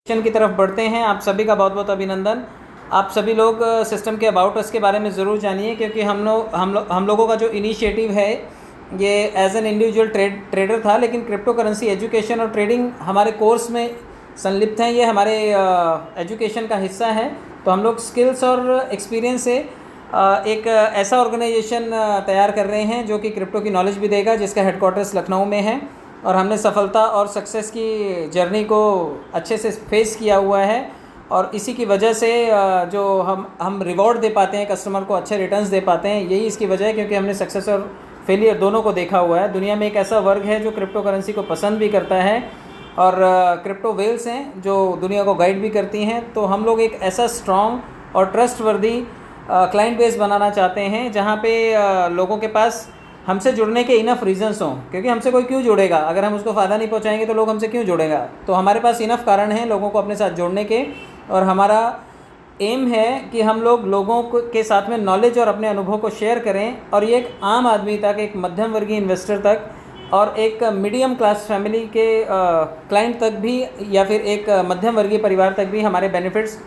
की तरफ बढ़ते हैं। आप सभी का बहुत बहुत अभिनंदन। आप सभी लोग सिस्टम के अबाउट अस के बारे में ज़रूर जानिए, क्योंकि हम लोगों का जो इनिशिएटिव है ये एज एन इंडिविजुअल ट्रेडर था, लेकिन क्रिप्टो करेंसी एजुकेशन और ट्रेडिंग हमारे कोर्स में संलिप्त हैं। ये हमारे एजुकेशन का हिस्सा है। तो हम लोग स्किल्स और एक्सपीरियंस से एक ऐसा ऑर्गेनाइजेशन तैयार कर रहे हैं जो कि क्रिप्टो की नॉलेज भी देगा, जिसका हेडक्वार्टर्स लखनऊ में है। और हमने सफलता और सक्सेस की जर्नी को अच्छे से फेस किया हुआ है, और इसी की वजह से जो हम रिवॉर्ड दे पाते हैं, कस्टमर को अच्छे रिटर्न्स दे पाते हैं, यही इसकी वजह है, क्योंकि हमने सक्सेस और फेलियर दोनों को देखा हुआ है। दुनिया में एक ऐसा वर्ग है जो क्रिप्टो करेंसी को पसंद भी करता है, और क्रिप्टो वेल्स हैं जो दुनिया को गाइड भी करती हैं। तो हम लोग एक ऐसा स्ट्रॉन्ग और ट्रस्टवर्दी क्लाइंट बेस बनाना चाहते हैं जहाँ पे लोगों के पास हमसे जुड़ने के इनफ रीजंस हों, क्योंकि हमसे कोई क्यों जुड़ेगा अगर हम उसको फ़ायदा नहीं पहुंचाएंगे तो लोग हमसे क्यों जुड़ेगा। तो हमारे पास इनफ कारण हैं लोगों को अपने साथ जोड़ने के, और हमारा एम है कि हम लोगों के साथ में नॉलेज और अपने अनुभव को शेयर करें, और ये एक आम आदमी तक, एक मध्यम वर्गीय इन्वेस्टर तक, और एक मीडियम क्लास फैमिली के क्लाइंट तक भी, या फिर एक मध्यम वर्गीय परिवार तक भी हमारे बेनिफिट्स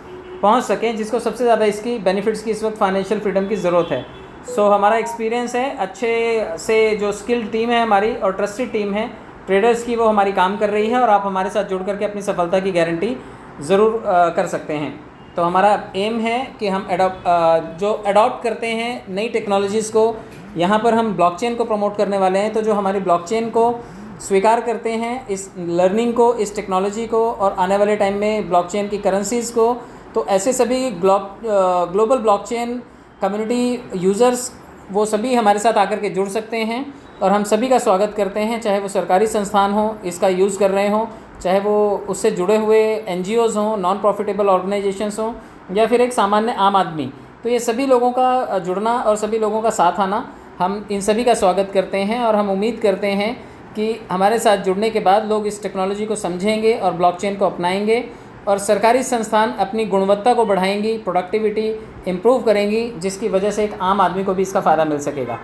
पहुंच सकें, जिसको सबसे ज़्यादा इसकी बेनिफिट्स की इस वक्त फाइनेंशियल फ्रीडम की ज़रूरत है। हमारा एक्सपीरियंस है, अच्छे से जो स्किल्ड टीम है हमारी और ट्रस्टेड टीम है ट्रेडर्स की, वो हमारी काम कर रही है, और आप हमारे साथ जुड़ करके अपनी सफलता की गारंटी ज़रूर कर सकते हैं। तो हमारा एम है कि हम अडॉप्ट करते हैं नई टेक्नोलॉजीज़ को। यहाँ पर हम ब्लॉकचेन को प्रमोट करने वाले हैं। तो जो हमारी ब्लॉकचेन को स्वीकार करते हैं, इस लर्निंग को, इस टेक्नोलॉजी को, और आने वाले टाइम में ब्लॉकचेन की करेंसीज़ को, तो ऐसे सभी ग्लोबल ब्लॉकचेन कम्युनिटी यूज़र्स वो सभी हमारे साथ आकर के जुड़ सकते हैं, और हम सभी का स्वागत करते हैं, चाहे वो सरकारी संस्थान हो इसका यूज़ कर रहे हों, चाहे वो उससे जुड़े हुए NGOs हों, नॉन प्रॉफिटेबल ऑर्गेनाइजेशंस हों, या फिर एक सामान्य आम आदमी। तो ये सभी लोगों का जुड़ना और सभी लोगों का साथ आना, हम इन सभी का स्वागत करते हैं, और हम उम्मीद करते हैं कि हमारे साथ जुड़ने के बाद लोग इस टेक्नोलॉजी को समझेंगे और ब्लॉकचेन को अपनाएंगे, और सरकारी संस्थान अपनी गुणवत्ता को बढ़ाएंगी, प्रोडक्टिविटी इम्प्रूव करेंगी, जिसकी वजह से एक आम आदमी को भी इसका फ़ायदा मिल सकेगा।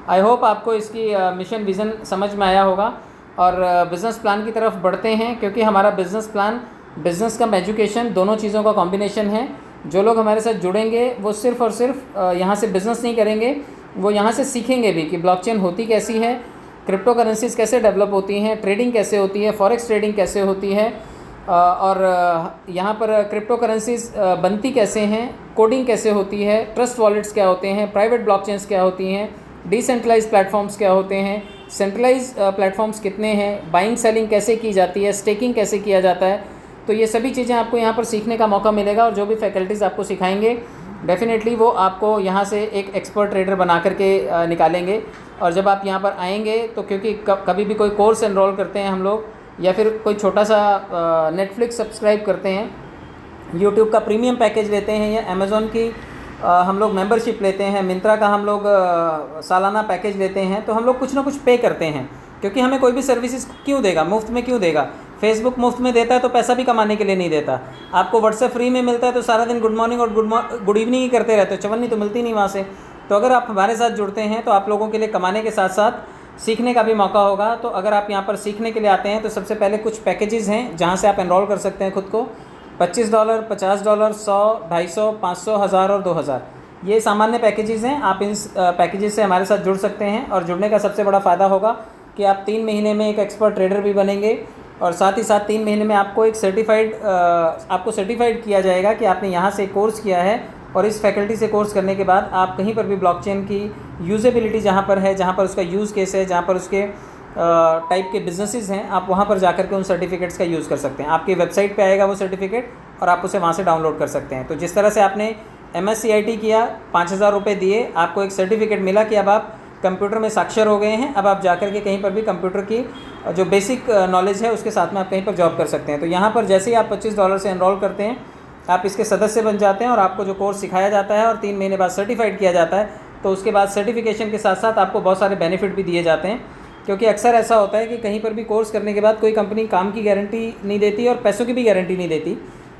आई होप आपको इसकी मिशन विज़न समझ में आया होगा, और बिज़नेस प्लान की तरफ बढ़ते हैं, क्योंकि हमारा बिज़नेस प्लान बिज़नेस कम एजुकेशन दोनों चीज़ों का कॉम्बिनेशन है। जो लोग हमारे साथ जुड़ेंगे वो सिर्फ़ और सिर्फ यहाँ से बिज़नेस नहीं करेंगे, वो यहाँ से सीखेंगे भी कि ब्लॉकचेन होती कैसी है, क्रिप्टो करेंसीज़ कैसे डेवलप होती हैं, ट्रेडिंग कैसे होती है, फॉरेक्स ट्रेडिंग कैसे होती है, और यहाँ पर क्रिप्टो करेंसीज़ बनती कैसे हैं, कोडिंग कैसे होती है, ट्रस्ट वॉलेट्स क्या होते हैं, प्राइवेट ब्लॉकचेन्स क्या होती हैं, डिसेंट्रलाइज्ड प्लेटफॉर्म्स क्या होते हैं, सेंट्रलाइज्ड प्लेटफॉर्म्स कितने हैं, बाइंग सेलिंग कैसे की जाती है, स्टेकिंग कैसे किया जाता है। तो ये सभी चीज़ें आपको यहाँ पर सीखने का मौका मिलेगा, और जो भी फैकल्टीज़ आपको सिखाएंगे डेफिनेटली वो आपको यहाँ से एक एक्सपर्ट ट्रेडर बना करके निकालेंगे। और जब आप यहाँ पर आएंगे तो क्योंकि कभी भी कोई कोर्स एनरोल करते हैं हम लोग, या फिर कोई छोटा सा नेटफ्लिक्स सब्सक्राइब करते हैं, यूट्यूब का प्रीमियम पैकेज लेते हैं, या अमेज़ॉन की हम लोग मेंबरशिप लेते हैं, मिंत्रा का हम लोग सालाना पैकेज लेते हैं, तो हम लोग कुछ ना कुछ पे करते हैं, क्योंकि हमें कोई भी सर्विसेज क्यों देगा, मुफ्त में क्यों देगा। फेसबुक मुफ्त में देता है तो पैसा भी कमाने के लिए नहीं देता। आपको व्हाट्सएप फ्री में मिलता है तो सारा दिन गुड मॉर्निंग और गुड इवनिंग ही करते रहते हो, चवन्नी तो मिलती नहीं वहाँ से। तो अगर आप हमारे साथ जुड़ते हैं तो आप लोगों के लिए कमाने के साथ साथ सीखने का भी मौका होगा। तो अगर आप यहाँ पर सीखने के लिए आते हैं तो सबसे पहले कुछ पैकेजेस हैं जहाँ से आप एनरोल कर सकते हैं खुद को। $25, $50, 100, 250, 500, 1000 और 2000, ये सामान्य पैकेजेस हैं। आप इन पैकेजेस से हमारे साथ जुड़ सकते हैं, और जुड़ने का सबसे बड़ा फ़ायदा होगा कि आप 3 महीने में एक एक्सपर्ट ट्रेडर भी बनेंगे, और साथ ही साथ 3 महीने में आपको एक सर्टिफाइड किया जाएगा कि आपने यहाँ से कोर्स किया है, और इस फैकल्टी से कोर्स करने के बाद आप कहीं पर भी ब्लॉकचेन की यूजेबिलिटी जहाँ पर है, जहाँ पर उसका यूज़ केस है, जहाँ पर उसके टाइप के बिजनेसेस हैं, आप वहाँ पर जाकर के उन सर्टिफिकेट्स का यूज़ कर सकते हैं। आपकी वेबसाइट पे आएगा वो सर्टिफिकेट, और आप उसे वहाँ से डाउनलोड कर सकते हैं। तो जिस तरह से आपने MSCIT किया, 5000 रुपये दिए, आपको एक सर्टिफिकेट मिला कि अब आप कंप्यूटर में साक्षर हो गए हैं, अब आप जाकर के कहीं पर भी कंप्यूटर की जो बेसिक नॉलेज है उसके साथ में आप कहीं पर जॉब कर सकते हैं। तो यहाँ पर जैसे ही आप $25 से एनरोल करते हैं, आप इसके सदस्य बन जाते हैं, और आपको जो कोर्स सिखाया जाता है और 3 महीने बाद सर्टिफाइड किया जाता है, तो उसके बाद सर्टिफिकेशन के साथ साथ आपको बहुत सारे बेनिफिट भी दिए जाते हैं। क्योंकि अक्सर ऐसा होता है कि कहीं पर भी कोर्स करने के बाद कोई कंपनी काम की गारंटी नहीं देती और पैसों की भी गारंटी नहीं देती,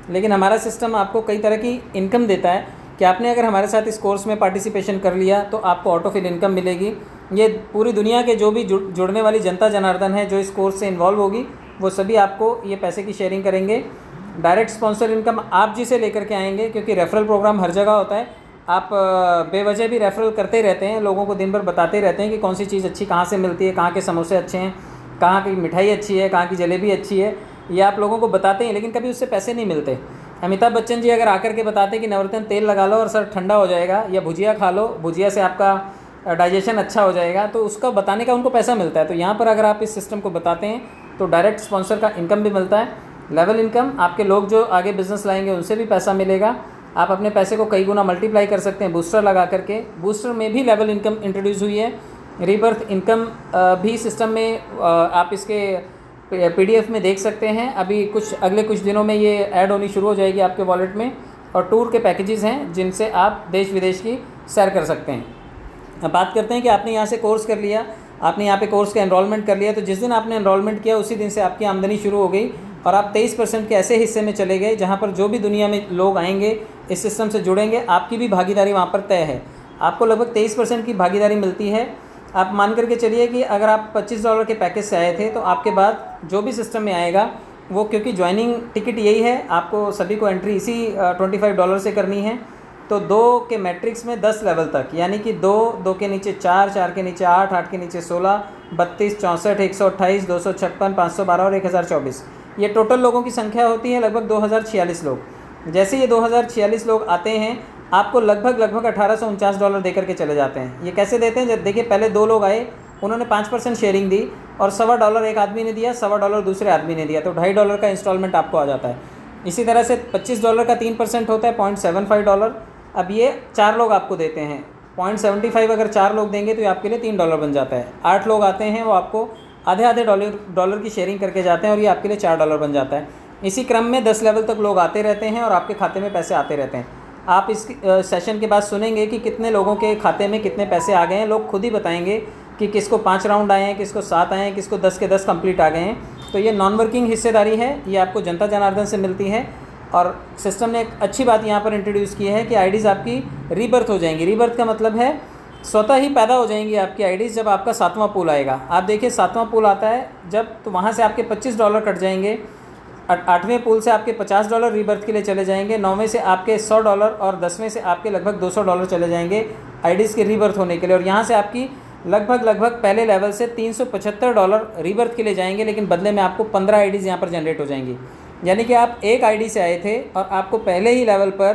लेकिन हमारा सिस्टम आपको कई तरह की इनकम देता है कि आपने अगर हमारे साथ इस कोर्स में पार्टिसिपेशन कर लिया तो आपको ऑटो फिल इनकम मिलेगी। ये पूरी दुनिया के जो भी जुड़ने वाली जनता जनार्दन है जो इस कोर्स से इन्वॉल्व होगी, वो सभी आपको ये पैसे की शेयरिंग करेंगे। डायरेक्ट स्पॉन्सर इनकम आप जिसे लेकर के आएंगे, क्योंकि रेफरल प्रोग्राम हर जगह होता है। आप बेवजह भी रेफरल करते रहते हैं, लोगों को दिन भर बताते रहते हैं कि कौन सी चीज़ अच्छी कहाँ से मिलती है, कहाँ के समोसे अच्छे हैं, कहाँ की मिठाई अच्छी है, कहाँ की जलेबी अच्छी है, ये आप लोगों को बताते हैं, लेकिन कभी उससे पैसे नहीं मिलते। अमिताभ बच्चन जी अगर आकर के बताते कि नवरत्न तेल लगा लो और सर ठंडा हो जाएगा, या भुजिया खा लो, भुजिया से आपका डाइजेशन अच्छा हो जाएगा, तो उसका बताने का उनको पैसा मिलता है। तो यहाँ पर अगर आप इस सिस्टम को बताते हैं तो डायरेक्ट स्पॉन्सर का इनकम भी मिलता है, लेवल इनकम, आपके लोग जो आगे बिजनेस लाएंगे उनसे भी पैसा मिलेगा, आप अपने पैसे को कई गुना मल्टीप्लाई कर सकते हैं बूस्टर लगा करके। बूस्टर में भी लेवल इनकम इंट्रोड्यूस हुई है, रीबर्थ इनकम भी सिस्टम में आप इसके PDF में देख सकते हैं। अभी अगले कुछ दिनों में ये ऐड होनी शुरू हो जाएगी आपके वॉलेट में। और टूर के पैकेजेस हैं जिनसे आप देश विदेश की सैर कर सकते हैं। अब बात करते हैं कि आपने यहाँ से कोर्स कर लिया, आपने यहाँ पे कोर्स का एनरोलमेंट कर लिया, तो जिस दिन आपने एनरोलमेंट किया उसी दिन से आपकी आमदनी शुरू हो गई और आप 23% के ऐसे हिस्से में चले गए जहाँ पर जो भी दुनिया में लोग आएंगे इस सिस्टम से जुड़ेंगे, आपकी भी भागीदारी वहाँ पर तय है। आपको लगभग 23% की भागीदारी मिलती है। आप मान करके चलिए कि अगर आप $25 के पैकेज से आए थे तो आपके बाद जो भी सिस्टम में आएगा वो, क्योंकि ज्वाइनिंग टिकट यही है, आपको सभी को एंट्री इसी $25 से करनी है। तो 2 के मैट्रिक्स में 10 लेवल तक, यानी कि 2 के नीचे 4, 4 के नीचे 8, 8 के नीचे 16, 32, 64, 128, 256, 512 और 1024, ये टोटल लोगों की संख्या होती है लगभग 2046 लोग। जैसे ये 2046 लोग आते हैं आपको लगभग $1849 दे करके चले जाते हैं। ये कैसे देते हैं, जब देखिए पहले 2 लोग आए, उन्होंने 5% शेयरिंग दी और $1.25 एक आदमी ने दिया, $1.25 दूसरे आदमी ने दिया, तो $2.5 का इंस्टॉलमेंट आपको आ जाता है। इसी तरह से $25 का 3% होता है $0.75। अब ये 4 लोग आपको देते हैं 0.75, अगर 4 लोग देंगे तो ये आपके लिए $3 बन जाता है। 8 लोग आते हैं वो आपको आधे डॉलर की शेयरिंग करके जाते हैं और ये आपके लिए $4 बन जाता है। इसी क्रम में 10 लेवल तक लोग आते रहते हैं और आपके खाते में पैसे आते रहते हैं। आप इस सेशन के बाद सुनेंगे कि कितने लोगों के खाते में कितने पैसे आ गए हैं। लोग खुद ही बताएंगे कि किसको 5 राउंड आए हैं, किसको 7 आए हैं, किसको 10 के 10 कंप्लीट आ गए हैं। तो ये नॉन वर्किंग हिस्सेदारी है, ये आपको जनता जनार्दन से मिलती है। और सिस्टम ने एक अच्छी बात यहाँ पर इंट्रोड्यूस की है कि आईडीज़ आपकी रीबर्थ हो जाएंगी। रीबर्थ का मतलब है स्वतः ही पैदा हो जाएंगी आपकी आईडीज़ जब आपका 7वां पूल आएगा। आप देखिए 7वां पूल आता है जब, तो वहाँ से आपके $25 कट जाएंगे। 8वें पूल से आपके $50 रीबर्थ के लिए चले जाएंगे। 9वें से आपके $100 और 10वें से आपके लगभग $200 चले जाएंगे आईडीज़ के रीबर्थ होने के लिए। और यहाँ से आपकी लगभग पहले लेवल से $375 रीबर्थ के लिए जाएंगे, लेकिन बदले में आपको 15 आईडीज़ यहाँ पर जनरेट हो जाएंगी। यानी कि आप एक आईडी से आए थे और आपको पहले ही लेवल पर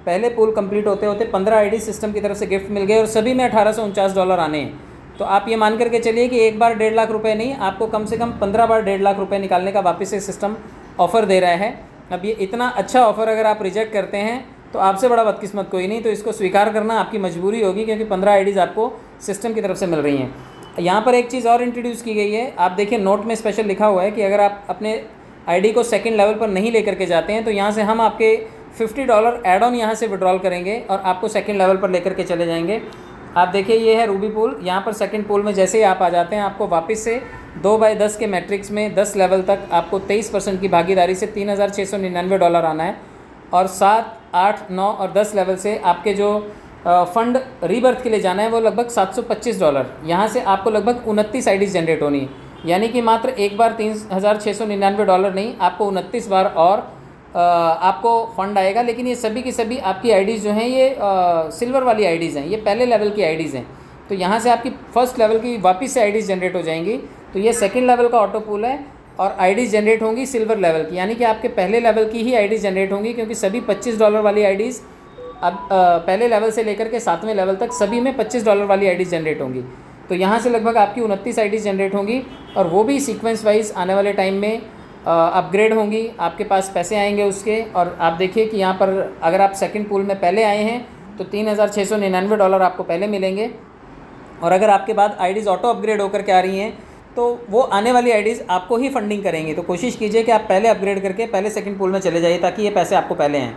पहले पूल कंप्लीट होते होते 15 आईडी सिस्टम की तरफ से गिफ्ट मिल गए और सभी में $1849 आने हैं। तो आप ये मान करके चलिए कि एक बार 1.5 लाख रुपए नहीं, आपको कम से कम 15 बार 1.5 लाख रुपए निकालने का वापस से सिस्टम ऑफ़र दे रहा है। अब ये इतना अच्छा ऑफ़र अगर आप रिजेक्ट करते हैं तो आपसे बड़ा बदकिस्मत कोई नहीं। तो इसको स्वीकार करना आपकी मजबूरी होगी, क्योंकि 15 आईडीज़ आपको सिस्टम की तरफ से मिल रही हैं। यहाँ पर एक चीज़ और इंट्रोड्यूस की गई है, आप देखिए नोट में स्पेशल लिखा हुआ है कि अगर आप अपने आईडी को सेकंड लेवल पर नहीं लेकर के जाते हैं तो यहाँ से हम आपके $50 एड ऑन यहाँ से विड्रॉल करेंगे और आपको सेकंड लेवल पर लेकर के चले जाएंगे। आप देखिए ये है रूबी पूल। यहाँ पर सेकंड पूल में जैसे ही आप आ जाते हैं आपको वापस से 2/10 के मैट्रिक्स में 10 लेवल तक आपको 23% की भागीदारी से $3699 आना है। और 7, 8, 9 और 10 लेवल से आपके जो फ़ंड रीबर्थ के लिए जाना है वो लगभग $725। यहाँ से आपको लगभग 29 आईडीज़ जनरेट होनी है। यानी कि मात्र एक बार $3699 नहीं, आपको 29 बार और आपको फ़ंड आएगा। लेकिन ये सभी की सभी आपकी आईडीज़ जो हैं ये सिल्वर वाली आईडीज़ हैं, ये पहले लेवल की आईडीज़ हैं। तो यहाँ से आपकी फर्स्ट लेवल की वापस से आईडीज़ जनरेट हो जाएंगी। तो ये सेकंड लेवल का ऑटो पूल है और आईडीज़ जनरेट होंगी सिल्वर लेवल की, यानी कि आपके पहले लेवल की ही आईडीज़ जनरेट होंगी, क्योंकि सभी $25 वाली आईडीज़ अब पहले लेवल से लेकर के 7वें लेवल तक सभी में $25 वाली आईडीज़ जनरेट होंगी। तो यहाँ से लगभग आपकी 29 आईडीज़ जनरेट होंगी और वो भी सीक्वेंस वाइज आने वाले टाइम में अपग्रेड होंगी, आपके पास पैसे आएंगे उसके। और आप देखिए कि यहाँ पर अगर आप सेकंड पूल में पहले आए हैं तो $3699 आपको पहले मिलेंगे। और अगर आपके बाद आईडीज़ ऑटो अपग्रेड होकर के आ रही हैं तो वो आने वाली आईडीज़ आपको ही फंडिंग करेंगी। तो कोशिश कीजिए कि आप पहले अपग्रेड करके पहले सेकंड पूल में चले जाइए ताकि ये पैसे आपको पहले हैं।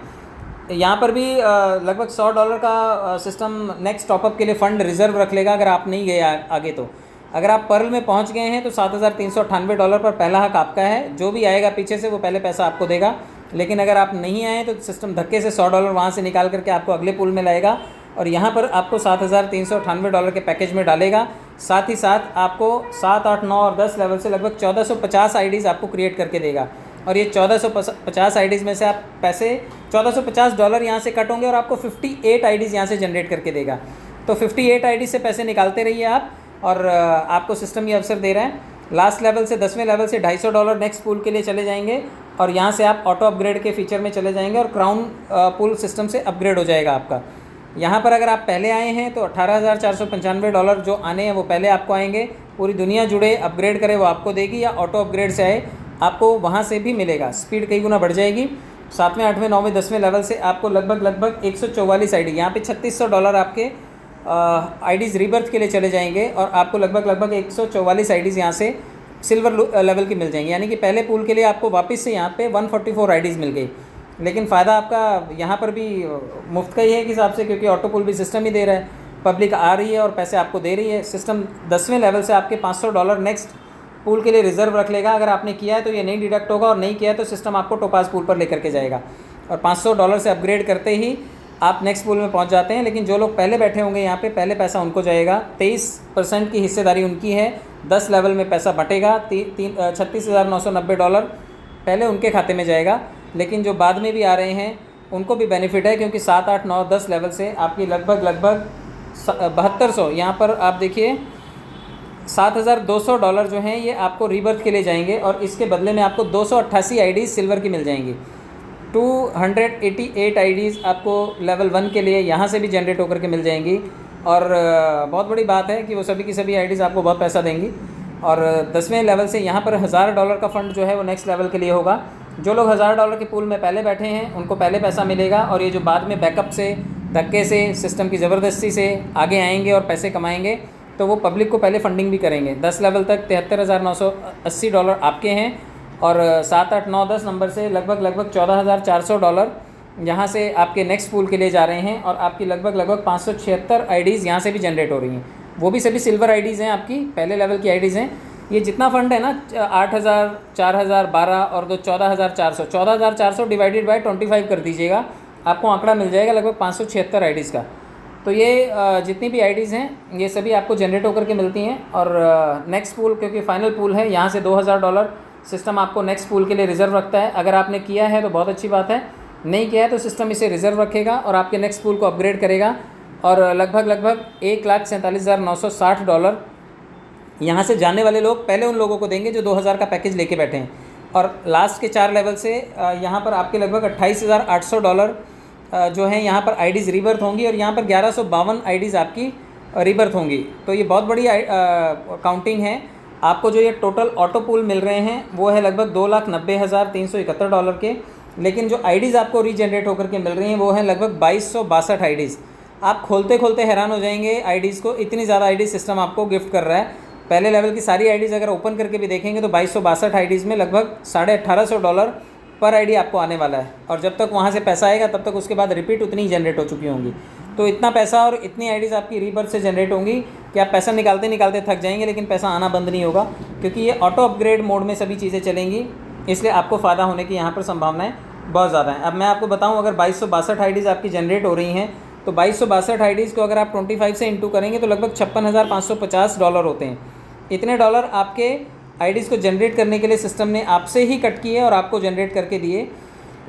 यहाँ पर भी लगभग $100 का सिस्टम नेक्स्ट टॉपअप के लिए फ़ंड रिज़र्व रख लेगा अगर आप नहीं गए आगे। तो अगर आप पर्ल में पहुँच गए हैं तो $7398 पर पहला हक आपका है, जो भी आएगा पीछे से वो पहले पैसा आपको देगा। लेकिन अगर आप नहीं आए तो सिस्टम धक्के से $100 वहाँ से निकाल करके आपको अगले पूल में लाएगा और यहाँ पर आपको $7398 के पैकेज में डालेगा। साथ ही साथ आपको 7, 8, 9 और 10 लेवल से लगभग 1450 आईडीज़ आपको क्रिएट करके देगा। और ये 1450 आईडीज़ में से आप पैसे $1450 यहाँ से कट होंगे और आपको 58 आईडीज़ यहाँ से जनरेट करके देगा। तो 58 आईडी से पैसे निकालते रहिए आप, और आपको सिस्टम ये अवसर दे रहा है। लास्ट लेवल से 10वें लेवल से $250 नेक्स्ट पूल के लिए चले जाएंगे, और यहाँ से आप ऑटो अपग्रेड के फीचर में चले जाएंगे और क्राउन पूल सिस्टम से अपग्रेड हो जाएगा आपका। यहाँ पर अगर आप पहले आए हैं तो $18,495 जो आने हैं वो पहले आपको आएंगे। पूरी दुनिया जुड़े अपग्रेड करे वो आपको देगी, या ऑटो अपग्रेड से आए आपको वहाँ से भी मिलेगा। स्पीड कई गुना बढ़ जाएगी। 7वें 8वें 9वें 10वें लेवल से आपको लगभग 144 आईडी, यहाँ पे $3600 आपके आईडीज़ रीबर्थ के लिए चले जाएंगे, और आपको लगभग 144 आईडीज़ यहाँ से सिल्वर लेवल की मिल जाएंगी। यानी कि पहले पूल के लिए आपको वापस से यहाँ पे 144 आईडीज़ मिल गई। लेकिन फ़ायदा आपका यहाँ पर भी मुफ्त का ही है कि हिसाब से, क्योंकि ऑटो पूल भी सिस्टम ही दे रहा है, पब्लिक आ रही है और पैसे आपको दे रही है। सिस्टम 10वें लेवल से आपके $500 नेक्स्ट पूल के लिए रिज़र्व रख लेगा। अगर आपने किया है तो ये नहीं डिडक्ट होगा, और नहीं किया है तो सिस्टम आपको टोपाज पूल पर लेकर के जाएगा, और $500 से अपग्रेड करते ही आप नेक्स्ट पूल में पहुंच जाते हैं। लेकिन जो लोग पहले बैठे होंगे यहाँ पे, पहले पैसा उनको जाएगा। 23% की हिस्सेदारी उनकी है। 10 लेवल में पैसा बटेगा। $36,990 पहले उनके खाते में जाएगा। लेकिन जो बाद में भी आ रहे हैं उनको भी बेनिफिट है, क्योंकि 7, 8, 9, 10 लेवल से आपकी लगभग 7200, यहाँ पर आप देखिए $7,200 जो हैं ये आपको रीबर्थ के लिए जाएंगे, और इसके बदले में आपको 288 आईडी सिल्वर की मिल जाएंगी। 288 आईडीज़ आपको लेवल 1 के लिए यहाँ से भी जनरेट होकर के मिल जाएंगी। और बहुत बड़ी बात है कि वो सभी की सभी आईडीज़ आपको बहुत पैसा देंगी। और 10वें लेवल से यहाँ पर $1000 का फ़ंड जो है वो नेक्स्ट लेवल के लिए होगा। जो लोग $1000 के पूल में पहले बैठे हैं उनको पहले पैसा मिलेगा, और ये जो बाद में बैकअप से, धक्के से, सिस्टम की ज़बरदस्ती से आगे आएंगे और पैसे कमाएंगे, तो वो पब्लिक को पहले फंडिंग भी करेंगे। 10 लेवल तक $73,980 आपके हैं, और 7, 8, 9, 10 नंबर से लगभग $14,400 यहाँ से आपके नेक्स्ट पूल के लिए जा रहे हैं, और आपकी लगभग 576 आईडीज़ यहाँ से भी जनरेट हो रही हैं। वो भी सभी सिल्वर आईडीज़ हैं, आपकी पहले लेवल की आईडीज़ हैं। ये जितना फ़ंड है ना, 8,000, 4,000, 12 और 2 14,400 डिवाइडेड बाय 25 कर दीजिएगा, आपको आंकड़ा मिल जाएगा लगभग 576 आईडीज़ का। तो ये जितनी भी आईडीज़ हैं ये सभी आपको जनरेट होकर के मिलती हैं। और नेक्स्ट पूल, क्योंकि फाइनल पूल है, यहाँ से $2000 सिस्टम आपको नेक्स्ट पूल के लिए रिज़र्व रखता है। अगर आपने किया है तो बहुत अच्छी बात है, नहीं किया है तो सिस्टम इसे रिज़र्व रखेगा और आपके नेक्स्ट पूल को अपग्रेड करेगा। और लगभग $1,47,960 यहाँ से जाने वाले लोग पहले उन लोगों को देंगे जो 2000 का पैकेज लेके बैठे हैं। और लास्ट के 4 लेवल से यहाँ पर आपके लगभग $28,800 जो हैं यहाँ पर आईडीज़ रीबर्थ होंगी, और यहाँ पर 1152 आईडीज़ आपकी रीबर्थ होंगी। तो ये बहुत बड़ी काउंटिंग है। आपको जो ये टोटल ऑटो पूल मिल रहे हैं वो है लगभग $2,90,371 के, लेकिन जो आईडीज़ आपको रीजनरेट होकर के मिल रही हैं वो हैं लगभग 2262 आईडीज़। आप खोलते खोलते हैरान हो जाएंगे आईडीज़ को, इतनी ज़्यादा आईडी सिस्टम आपको गिफ्ट कर रहा है। पहले लेवल की सारी आईडीज़ अगर ओपन करके भी देखेंगे तो 2262 आईडीज़ में लगभग $1850 पर आईडी आपको आने वाला है। और जब तक वहाँ से पैसा आएगा तब तक उसके बाद रिपीट उतनी ही जनरेट हो चुकी होंगी। तो इतना पैसा और इतनी आईडीज़ आपकी रीबर्थ से जनरेट होंगी कि आप पैसा निकालते निकालते थक जाएंगे, लेकिन पैसा आना बंद नहीं होगा, क्योंकि ये ऑटो अपग्रेड मोड में सभी चीज़ें चलेंगी। इसलिए आपको फ़ायदा होने की यहाँ पर संभावनाएँ बहुत ज़्यादा हैं। अब मैं आपको बताऊँ, अगर 2262 आईडीज़ आपकी जनरेट हो रही हैं तो 2262 आईडीज़ को अगर आप 25 से इंटू करेंगे तो लगभग $56,550 होते हैं। इतने डॉलर आपके आईडीज़ को जनरेट करने के लिए सिस्टम ने आपसे ही कट किए और आपको जनरेट करके दिए,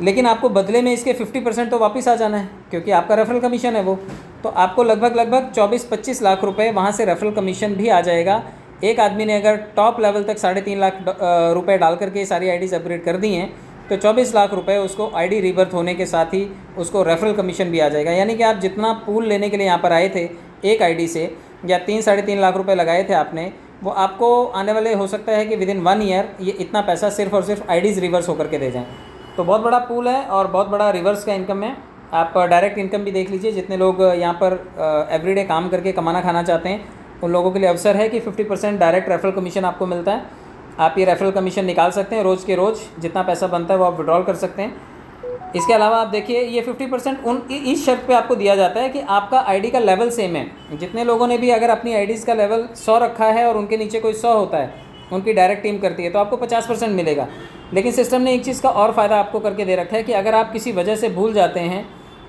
लेकिन आपको बदले में इसके 50% तो वापस आ जाना है, क्योंकि आपका रेफरल कमीशन है वो। तो आपको लगभग 24-25 लाख रुपए वहाँ से रेफरल कमीशन भी आ जाएगा। एक आदमी ने अगर टॉप लेवल तक 3.5 लाख रुपए डाल करके सारी आईडीज़ अपग्रेड कर दी हैं तो 24 लाख रुपए उसको आईडी रीबर्थ होने के साथ ही उसको रेफरल कमीशन भी आ जाएगा। यानी कि आप जितना पूल लेने के लिए यहाँ पर आए थे एक आईडी से, या 3-3.5 लाख रुपए लगाए थे आपने, वो आपको आने वाले हो सकता है कि विदिन 1 ईयर ये इतना पैसा सिर्फ और सिर्फ आईडीज़ रिवर्स होकर के दे जाएँ। तो बहुत बड़ा पूल है और बहुत बड़ा रिवर्स का इनकम है। आप डायरेक्ट इनकम भी देख लीजिए। जितने लोग यहाँ पर एवरीडे काम करके कमाना खाना चाहते हैं उन लोगों के लिए अवसर है कि 50% डायरेक्ट रेफरल कमीशन आपको मिलता है। आप ये रेफरल कमीशन निकाल सकते हैं रोज़ के रोज़, जितना पैसा बनता है वो आप विड्रॉल कर सकते हैं। इसके अलावा आप देखिए ये 50% उन इस शर्त पे आपको दिया जाता है कि आपका आईडी का लेवल सेम है। जितने लोगों ने भी अगर अपनी आईडीज़ का लेवल 100 रखा है और उनके नीचे कोई 100 होता है, उनकी डायरेक्ट टीम करती है, तो आपको 50% मिलेगा। लेकिन सिस्टम ने एक चीज़ का और फ़ायदा आपको करके दे रखा है कि अगर आप किसी वजह से भूल जाते हैं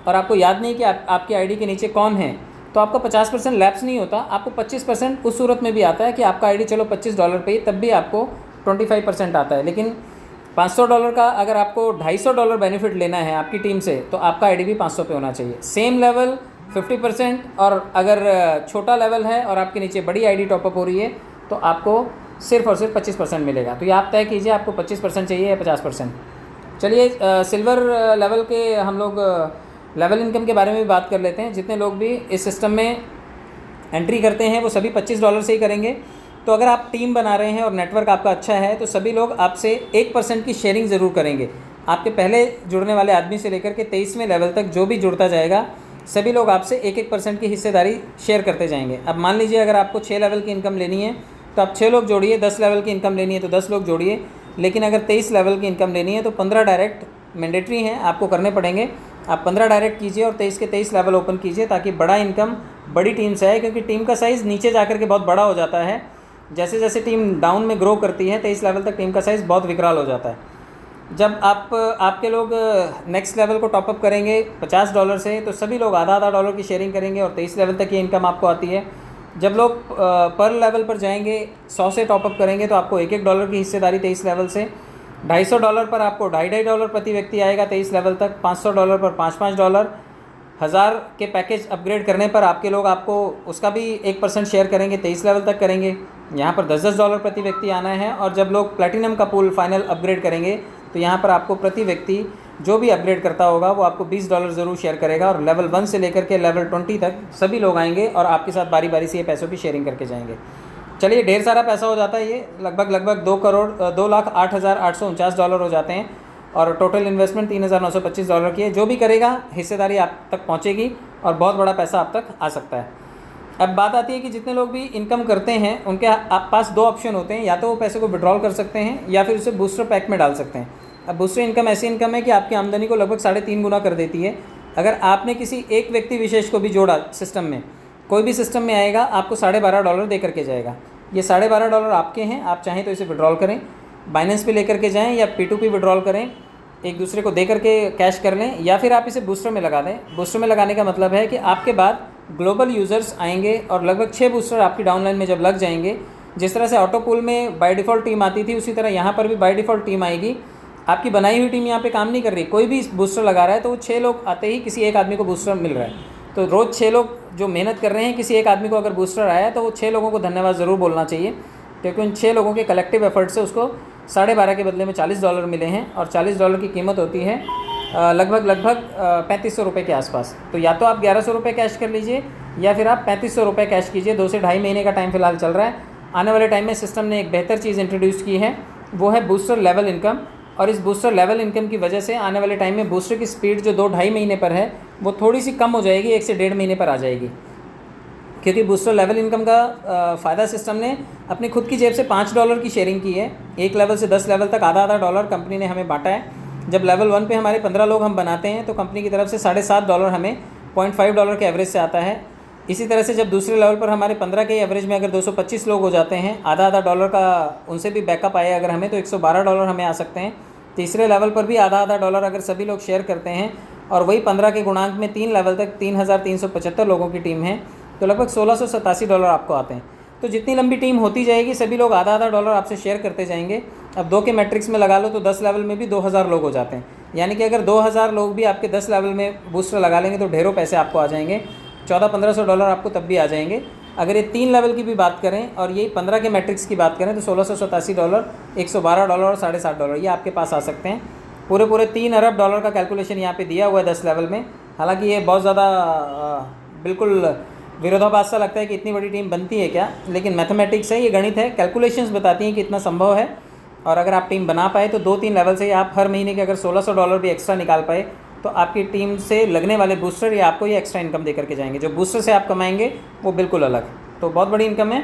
और आपको याद नहीं कि आपकी आईडी के नीचे कौन है, तो आपका 50% लैप्स नहीं होता। आपको 25% उस सूरत में भी आता है कि आपका आईडी चलो $25 पे ही, तब भी आपको 25% आता है। लेकिन $500 का अगर आपको $250 बेनिफिट लेना है आपकी टीम से, तो आपका आईडीवी 500 पे होना चाहिए। सेम लेवल 50%, और अगर छोटा लेवल है और आपके नीचे बड़ी आईडी टॉपअप हो रही है तो आपको सिर्फ और सिर्फ 25% मिलेगा। तो ये आप तय कीजिए आपको 25% चाहिए या 50%। चलिए सिल्वर लेवल के हम लोग लेवल इनकम के बारे में भी बात कर लेते हैं। जितने लोग भी इस सिस्टम में एंट्री करते हैं वो सभी $25 से ही करेंगे। तो अगर आप टीम बना रहे हैं और नेटवर्क आपका अच्छा है तो सभी लोग आपसे 1% की शेयरिंग ज़रूर करेंगे। आपके पहले जुड़ने वाले आदमी से लेकर के 23वें लेवल तक जो भी जुड़ता जाएगा सभी लोग आपसे 1% की हिस्सेदारी शेयर करते जाएंगे। अब मान लीजिए अगर आपको 6 लेवल की इनकम लेनी है तो आप 6 लोग जोड़िए, 10 लेवल की इनकम लेनी है तो 10 लोग जोड़िए, लेकिन अगर 23 लेवल की इनकम लेनी है तो 15 डायरेक्ट मैंडेटरी हैं, आपको करने पड़ेंगे। आप 15 डायरेक्ट कीजिए और 23 के 23 लेवल ओपन कीजिए ताकि बड़ा इनकम बड़ी टीम से आए, क्योंकि टीम का साइज़ नीचे जाकर के बहुत बड़ा हो जाता है। जैसे जैसे टीम डाउन में ग्रो करती है 23 लेवल तक टीम का साइज़ बहुत विकराल हो जाता है। जब आपके लोग नेक्स्ट लेवल को टॉपअप करेंगे $50 से तो सभी लोग आधा $1 की शेयरिंग करेंगे और 23 लेवल तक की इनकम आपको आती है। जब लोग पर लेवल पर जाएंगे 100 से टॉपअप करेंगे तो आपको $1 की हिस्सेदारी 23 लेवल से। $250 पर आपको $2.5 प्रति व्यक्ति आएगा 23 लेवल तक। $500 पर $5 $1000 के पैकेज अपग्रेड करने पर आपके लोग आपको उसका भी 1% शेयर करेंगे, 23 लेवल तक करेंगे। यहाँ पर $10 प्रति व्यक्ति आना है। और जब लोग प्लैटिनम का पूल फाइनल अपग्रेड करेंगे तो यहाँ पर आपको प्रति व्यक्ति जो भी अपग्रेड करता होगा वो आपको $20 ज़रूर शेयर करेगा। और लेवल 1 से लेकर के लेवल 20 तक सभी लोग आएंगे और आपके साथ बारी बारी से ये पैसों की शेयरिंग करके जाएंगे। चलिए ढेर सारा पैसा हो जाता है, ये लगभग $2,08,849 हो जाते हैं और टोटल इन्वेस्टमेंट $3,925 की है। जो भी करेगा हिस्सेदारी आप तक पहुँचेगी और बहुत बड़ा पैसा आप तक आ सकता है। अब बात आती है कि जितने लोग भी इनकम करते हैं उनके आप पास 2 ऑप्शन होते हैं, या तो वो पैसे को विड्रॉल कर सकते हैं या फिर उसे बूस्टर पैक में डाल सकते हैं। अब बूस्टर इनकम ऐसी इनकम है कि आपकी आमदनी को लगभग 3.5 गुना कर देती है। अगर आपने किसी एक व्यक्ति विशेष को भी जोड़ा सिस्टम में, कोई भी सिस्टम में आएगा आपको $12.5 दे करके जाएगा। ये $12.5 आपके हैं, आप चाहें तो इसे विड्रॉल करें, बाइनेंस पे लेकर के जाएँ या P2P विड्रॉल करें, एक दूसरे को दे करके कैश कर लें, या फिर आप इसे बूस्टर में लगा दें। बूस्टर में लगाने का मतलब है कि आपके बाद ग्लोबल यूज़र्स आएंगे और लगभग 6 बूस्टर आपकी डाउनलाइन में जब लग जाएंगे, जिस तरह से ऑटो पूल में बाय डिफ़ॉल्ट टीम आती थी उसी तरह यहाँ पर भी बाय डिफ़ॉल्ट टीम आएगी। आपकी बनाई हुई टीम यहाँ पे काम नहीं कर रही, कोई भी बूस्टर लगा रहा है तो वो 6 लोग आते ही किसी एक आदमी को बूस्टर मिल रहा है। तो रोज़ 6 लोग जो मेहनत कर रहे हैं, किसी एक आदमी को अगर बूस्टर आया है तो वो 6 लोगों को धन्यवाद ज़रूर बोलना चाहिए, क्योंकि उन 6 लोगों के कलेक्टिव एफर्ट से उसको $12.5 के बदले में $40 मिले हैं। और $40 की कीमत होती है लगभग ₹3500 के आसपास। तो या तो आप ₹1100 कैश कर लीजिए या फिर आप ₹3500 कैश कीजिए। 2 से ढाई महीने का टाइम फ़िलहाल चल रहा है। आने वाले टाइम में सिस्टम ने एक बेहतर चीज़ इंट्रोड्यूस की है, वो है बूस्टर लेवल इनकम। और इस बूस्टर लेवल इनकम की वजह से आने वाले टाइम में बूस्टर की स्पीड जो 2-2.5 महीने पर है वो थोड़ी सी कम हो जाएगी, 1 से 1.5 महीने पर आ जाएगी। क्योंकि बूस्टर लेवल इनकम का फ़ायदा सिस्टम ने अपनी खुद की जेब से $5 की शेयरिंग की है। 1 लेवल से 10 लेवल तक आधा $1 कंपनी ने हमें बांटा है। जब लेवल 1 पे हमारे 15 लोग हम बनाते हैं तो कंपनी की तरफ से $7.5 हमें $0.5 के एवरेज से आता है। इसी तरह से जब दूसरे लेवल पर हमारे 15 के एवरेज में अगर 225 लोग हो जाते हैं, आधा $1 का उनसे भी बैकअप आए अगर हमें, तो $112 हमें आ सकते हैं। तीसरे लेवल पर भी आधा $1 अगर सभी लोग शेयर करते हैं और वही 15 के गुणांक में 3 लेवल तक 3,375 लोगों की टीम है तो लगभग $1,687 आपको आते हैं। तो जितनी लंबी टीम होती जाएगी सभी लोग आधा $1 आपसे शेयर करते जाएंगे। अब 2 के मैट्रिक्स में लगा लो तो 10 लेवल में भी 2000 लोग हो जाते हैं। यानी कि अगर 2000 लोग भी आपके 10 लेवल में बूस्टर लगा लेंगे तो ढेरों पैसे आपको आ जाएंगे। $1400-1500 आपको तब भी आ जाएंगे। अगर ये 3 लेवल की भी बात करें और यही 15 के मैट्रिक्स की बात करें तो $1,687, $112 और $7.5 ये आपके पास आ सकते हैं। पूरे $3 अरब का कैलकुलेशन यहाँ पे दिया हुआ है 10 लेवल में। हालांकि ये बहुत ज़्यादा बिल्कुल विरोधाभास सा लगता है कि इतनी बड़ी टीम बनती है क्या, लेकिन मैथमेटिक्स है, ये गणित है, कैलकुलेशंस बताती हैं कि इतना संभव है। और अगर आप टीम बना पाए तो 2-3 लेवल से आप हर महीने के अगर $1,600 भी एक्स्ट्रा निकाल पाए तो आपकी टीम से लगने वाले बूस्टर या आपको ये एक्स्ट्रा इनकम दे करके जाएंगे। जो बूस्टर से आप कमाएंगे वो बिल्कुल अलग। तो बहुत बड़ी इनकम है।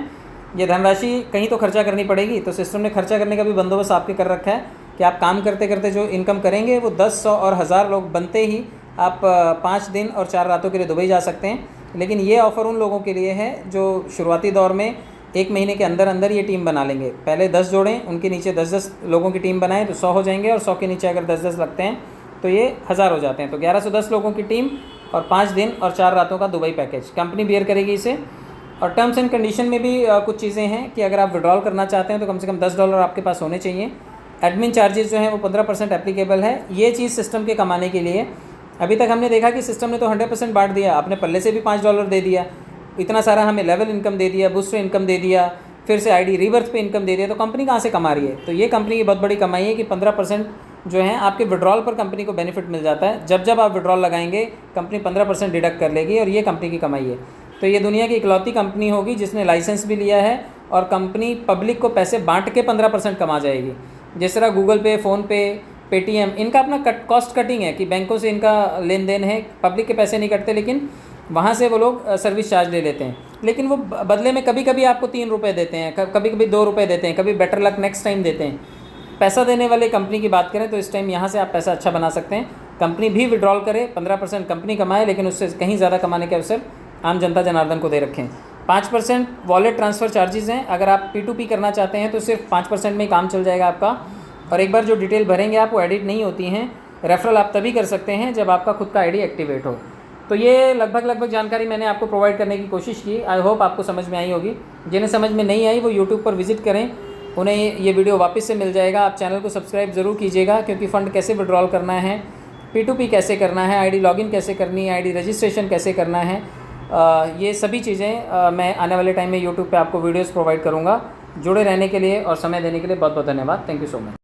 ये धनराशि कहीं तो खर्चा करनी पड़ेगी, तो सिस्टम ने खर्चा करने का भी बंदोबस्त आपके कर रखा है कि आप काम करते करते जो इनकम करेंगे वो 10, 100 और 1000 लोग बनते ही आप 5 दिन और 4 रातों के लिए दुबई जा सकते हैं। लेकिन ये ऑफ़र उन लोगों के लिए है जो शुरुआती दौर में 1 महीने के अंदर अंदर ये टीम बना लेंगे। पहले 10 जोड़ें, उनके नीचे 10-10 लोगों की टीम बनाएं तो 100 हो जाएंगे, और 100 के नीचे अगर 10-10 लगते हैं तो ये 1000 हो जाते हैं। तो 1110 लोगों की टीम और 5 दिन और 4 रातों का दुबई पैकेज कंपनी बियर करेगी इसे। और टर्म्स एंड कंडीशन में भी कुछ चीज़ें हैं कि अगर आप विड्रॉल करना चाहते हैं तो कम से कम $10 आपके पास होने चाहिए। एडमिन चार्जेस जो हैं वो 15% एप्लीकेबल है। ये चीज़ सिस्टम के कमाने के लिए। अभी तक हमने देखा कि सिस्टम ने तो 100% बांट दिया, अपने पल्ले से भी $5 दे दिया, इतना सारा हमें लेवल इनकम दे दिया, बूस्टर इनकम दे दिया, फिर से आईडी रीबर्थ पे इनकम दे दिया, तो कंपनी कहाँ से कमा रही है? तो ये कंपनी की बहुत बड़ी कमाई है कि 15% जो है आपके विड्रॉल पर कंपनी को बेनिफिट मिल जाता है। जब जब आप विड्रॉल लगाएंगे कंपनी 15% डिडक्ट कर लेगी, और ये कंपनी की कमाई है। तो ये दुनिया की इकलौती कंपनी होगी जिसने लाइसेंस भी लिया है, और कंपनी पब्लिक को पैसे बांट के 15% कमा जाएगी। जिस तरह गूगल पे, फ़ोनपे, पेटीएम, इनका अपना कॉस्ट कटिंग है कि बैंकों से इनका लेन देन है, पब्लिक के पैसे नहीं कटते, लेकिन वहाँ से वो लोग सर्विस चार्ज ले लेते हैं। लेकिन वो बदले में कभी कभी आपको 3 रुपये देते हैं, कभी कभी 2 रुपये देते हैं, कभी बेटर लक नेक्स्ट टाइम देते हैं। पैसा देने वाले कंपनी की बात करें तो इस टाइम यहाँ से आप पैसा अच्छा बना सकते हैं। कंपनी भी विड्रॉल करे, 15% कंपनी कमाए, लेकिन उससे कहीं ज़्यादा कमाने के अवसर आम जनता जनार्दन को दे रखें। 5% वॉलेट ट्रांसफ़र चार्जेज़ हैं। अगर आप P2P करना चाहते हैं तो सिर्फ 5% में ही काम चल जाएगा आपका, और एक बार जो डिटेल भरेंगे आप वो एडिट नहीं होती हैं। रेफरल आप तभी कर सकते हैं जब आपका खुद का आईडी एक्टिवेट हो। तो ये लगभग जानकारी मैंने आपको प्रोवाइड करने की कोशिश की। आई होप आपको समझ में आई होगी। जिन्हें समझ में नहीं आई वो यूट्यूब पर विज़िट करें, उन्हें ये वीडियो वापस से मिल जाएगा। आप चैनल को सब्सक्राइब ज़रूर कीजिएगा, क्योंकि फ़ंड कैसे विड्रॉल करना है, P2P कैसे करना है, आईडी लॉगिन कैसे करनी है, आईडी रजिस्ट्रेशन कैसे करना है, ये सभी चीज़ें मैं आने वाले टाइम में यूट्यूब पे आपको वीडियोस प्रोवाइड करूँगा। जुड़े रहने के लिए और समय देने के लिए बहुत बहुत धन्यवाद। Thank you so much.